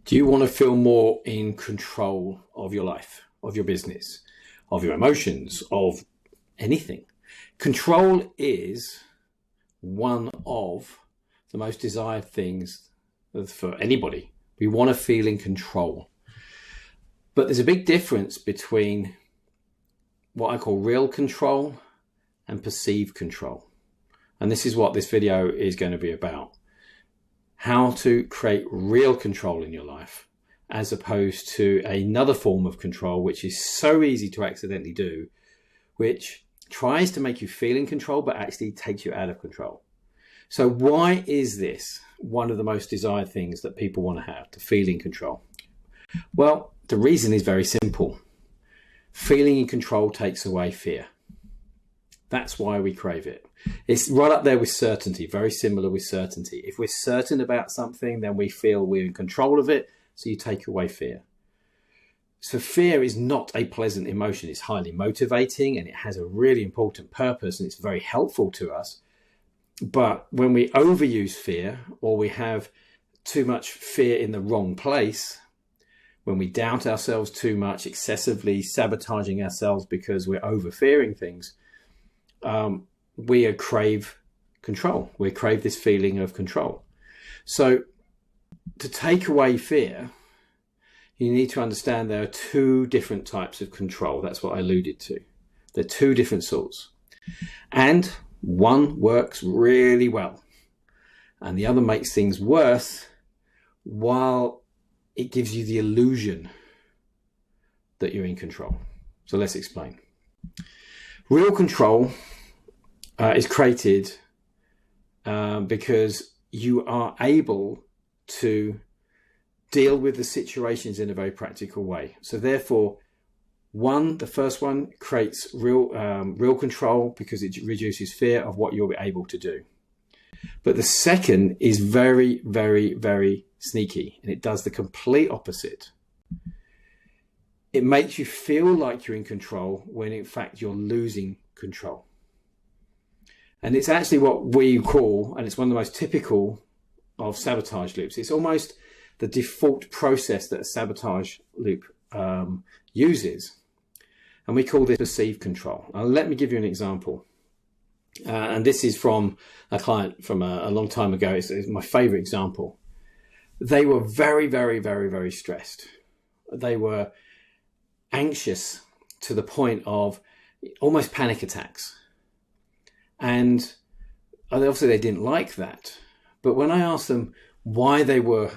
Do you want to feel more in control of your life, of your business, of your emotions, of anything? Control is one of the most desired things for anybody. We want to feel in control. But there's a big difference between what I call real control and perceived control. And this is what this video is going to be about. How to create real control in your life, as opposed to another form of control, which is so easy to accidentally do, which tries to make you feel in control, but actually takes you out of control. So why is this one of the most desired things that people want to have, to feel in control? Well, the reason is very simple. Feeling in control takes away fear. That's why we crave it. It's right up there with certainty, very similar with certainty. If we're certain about something, then we feel we're in control of it, so you take away fear. So fear is not a pleasant emotion. It's highly motivating and it has a really important purpose and it's very helpful to us. But when we overuse fear, or we have too much fear in the wrong place, when we doubt ourselves too much, excessively sabotaging ourselves because we're over-fearing things, we crave control. We crave this feeling of control. So to take away fear, you need to understand there are two different types of control. That's what I alluded to. They're two different sorts. And one works really well, and the other makes things worse while it gives you the illusion that you're in control. So let's explain. Real control is created because you are able to deal with the situations in a very practical way. So therefore, the first one creates real control because it reduces fear of what you'll be able to do. But the second is very, very, very sneaky, and it does the complete opposite. It makes you feel like you're in control when in fact you're losing control. And it's actually what we call, and it's one of the most typical of sabotage loops. It's almost the default process that a sabotage loop uses. And we call this perceived control. Now, let me give you an example. And this is from a client from a long time ago. It's my favorite example. They were very, very, very, very stressed. They were anxious to the point of almost panic attacks. And obviously they didn't like that. But when I asked them why they were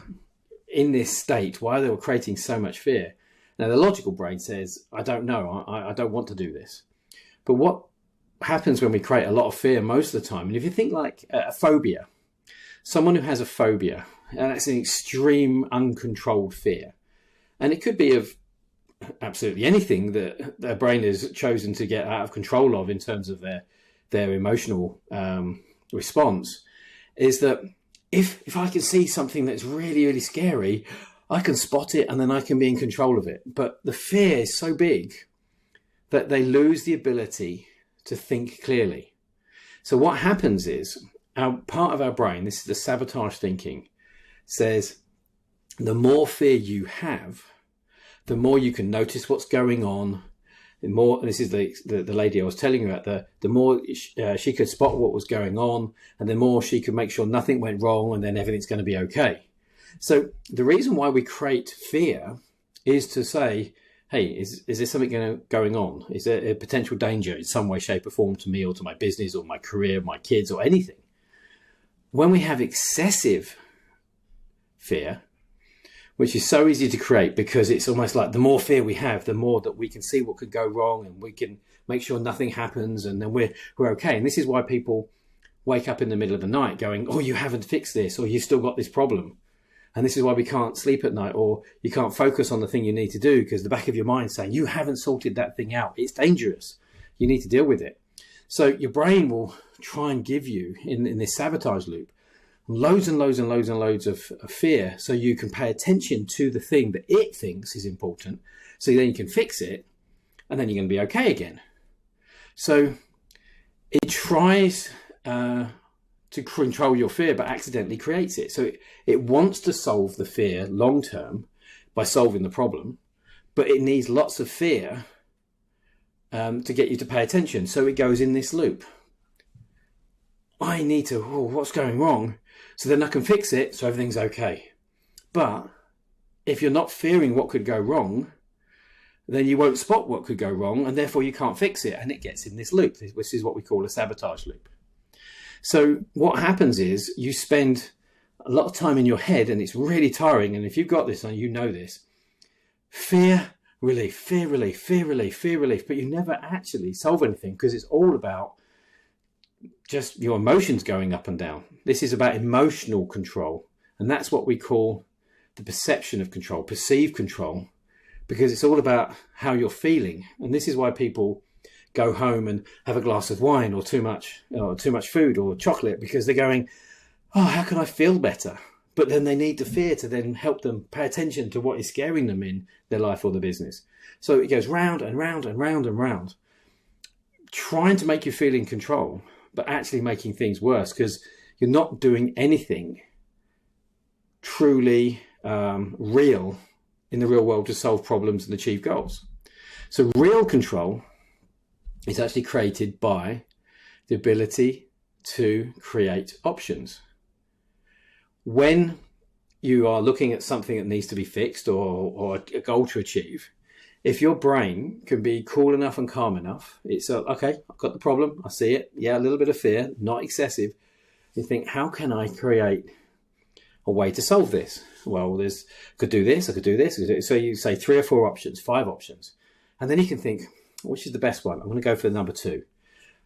in this state, why they were creating so much fear, now the logical brain says, I don't know, I don't want to do this. But what happens when we create a lot of fear most of the time, and if you think like a phobia, someone who has a phobia, and that's an extreme uncontrolled fear, and it could be of absolutely anything that their brain has chosen to get out of control of in terms of their emotional response, is that if I can see something that's really, really scary, I can spot it and then I can be in control of it. But the fear is so big that they lose the ability to think clearly. So what happens is part of our brain, this is the sabotage thinking, says the more fear you have, the more you can notice what's going on. The more, and this is the lady I was telling you about, the more she could spot what was going on, and the more she could make sure nothing went wrong, and then everything's going to be okay. So the reason why we create fear is to say, hey, is there something going on? Is there a potential danger in some way, shape or form to me or to my business or my career, my kids or anything? When we have excessive fear, which is so easy to create because it's almost like the more fear we have, the more that we can see what could go wrong and we can make sure nothing happens and then we're okay. And this is why people wake up in the middle of the night going, oh, you haven't fixed this, or you've still got this problem. And this is why we can't sleep at night, or you can't focus on the thing you need to do because the back of your mind is saying, you haven't sorted that thing out. It's dangerous. You need to deal with it. So your brain will try and give you, in this sabotage loop, loads and loads and loads and loads of fear so you can pay attention to the thing that it thinks is important, so then you can fix it and then you're going to be okay again. So it tries to control your fear, but accidentally creates it. So it wants to solve the fear long term by solving the problem, but it needs lots of fear to get you to pay attention. So it goes in this loop. I need to, what's going wrong? So then I can fix it so everything's okay. But if you're not fearing what could go wrong, then you won't spot what could go wrong, and therefore you can't fix it, and it gets in this loop, which is what we call a sabotage loop. So what happens is you spend a lot of time in your head, and it's really tiring, and if you've got this and you know this, fear relief, fear relief, fear relief, fear relief, but you never actually solve anything because it's all about just your emotions going up and down. This is about emotional control, and that's what we call the perception of control, perceived control, because it's all about how you're feeling. And this is why people go home and have a glass of wine or too much food or chocolate, because they're going, oh, how can I feel better? But then they need the fear to then help them pay attention to what is scaring them in their life or the business. So it goes round and round and round and round, trying to make you feel in control, but actually making things worse because you're not doing anything truly real in the real world to solve problems and achieve goals. So real control is actually created by the ability to create options. When you are looking at something that needs to be fixed or a goal to achieve, if your brain can be cool enough and calm enough, it's okay, I've got the problem, I see it, yeah, a little bit of fear, not excessive. You think, how can I create a way to solve this? Well, I could do this, I could do this. So you say 3 or 4 options, 5 options. And then you can think, which is the best one? I'm going to go for number 2.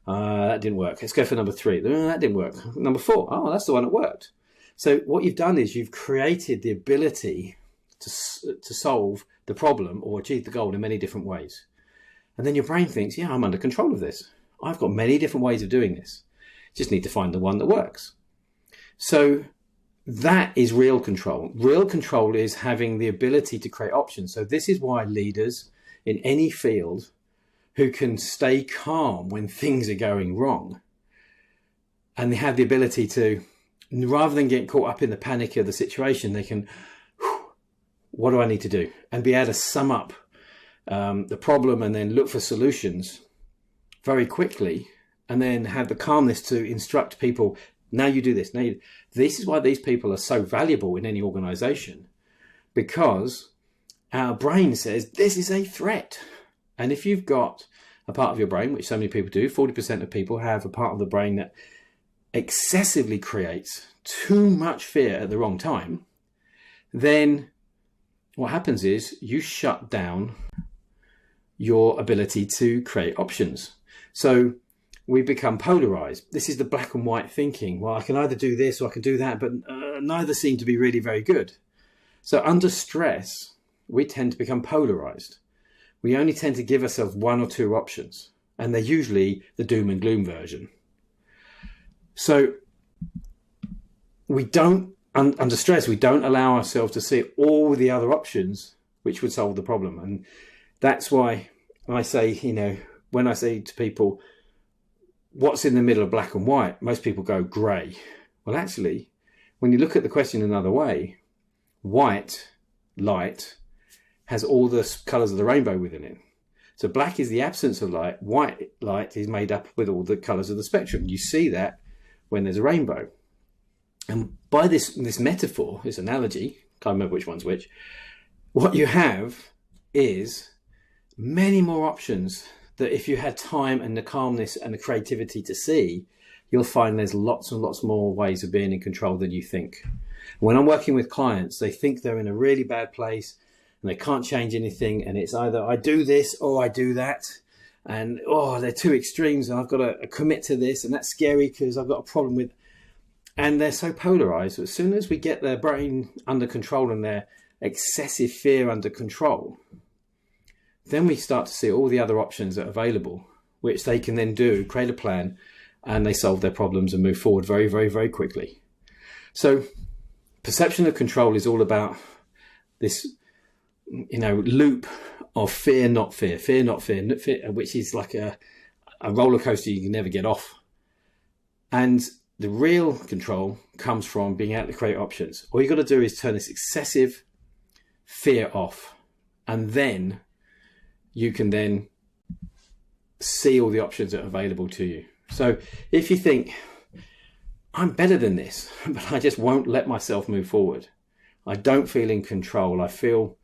That didn't work. Let's go for number 3. That didn't work. Number 4. Oh, that's the one that worked. So what you've done is you've created the ability to solve the problem or achieve the goal in many different ways. And then your brain thinks, yeah, I'm under control of this. I've got many different ways of doing this. Just need to find the one that works. So that is real control. Real control is having the ability to create options. So this is why leaders in any field who can stay calm when things are going wrong, and they have the ability to, rather than get caught up in the panic of the situation, they can, what do I need to do? And be able to sum up the problem and then look for solutions very quickly, and then have the calmness to instruct people, now you do this. This is why these people are so valuable in any organization, because our brain says this is a threat. And if you've got a part of your brain, which so many people do, 40% of people have a part of the brain that excessively creates too much fear at the wrong time, then what happens is you shut down your ability to create options. So we become polarized. This is the black and white thinking. Well, I can either do this or I can do that, but neither seem to be really very good. So under stress, we tend to become polarized. We only tend to give ourselves 1 or 2 options, and they're usually the doom and gloom version. So we don't, under stress, we don't allow ourselves to see all the other options which would solve the problem. And that's why I say, when I say to people, what's in the middle of black and white? Most people go grey. Well, actually, when you look at the question another way, white, light, has all the colours of the rainbow within it. So black is the absence of light. White light is made up with all the colours of the spectrum. You see that when there's a rainbow. And by this metaphor, this analogy, can't remember which one's which, what you have is many more options that if you had time and the calmness and the creativity to see, you'll find there's lots and lots more ways of being in control than you think. When I'm working with clients, they think they're in a really bad place and they can't change anything, and it's either I do this or I do that, and they're 2 extremes and I've got to commit to this, and that's scary because I've got a problem with, and they're so polarized. As soon as we get their brain under control and their excessive fear under control, then we start to see all the other options that are available, which they can then do, create a plan, and they solve their problems and move forward very, very, very quickly. So perception of control is all about this, loop of fear, not fear, fear, not fear, which is like a roller coaster you can never get off. And the real control comes from being able to create options. All you got to do is turn this excessive fear off, and then you can then see all the options that are available to you. So if you think, I'm better than this, but I just won't let myself move forward, I don't feel in control, I feel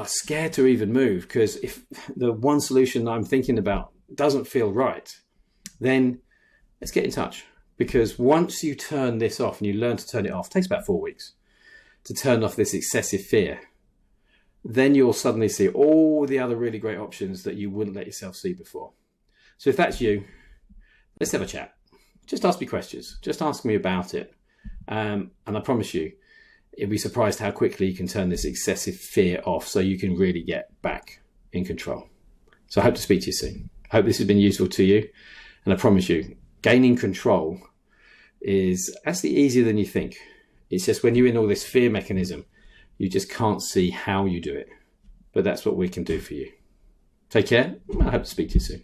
scared to even move, because if the one solution I'm thinking about doesn't feel right, then let's get in touch. Because once you turn this off and you learn to turn it off, it takes about 4 weeks to turn off this excessive fear, then you'll suddenly see all the other really great options that you wouldn't let yourself see before. So if that's you, let's have a chat. Just ask me questions. Just ask me about it. And I promise you, you'll be surprised how quickly you can turn this excessive fear off so you can really get back in control. So I hope to speak to you soon. I hope this has been useful to you. And I promise you, gaining control is actually easier than you think. It's just when you're in all this fear mechanism, you just can't see how you do it. But that's what we can do for you. Take care. I hope to speak to you soon.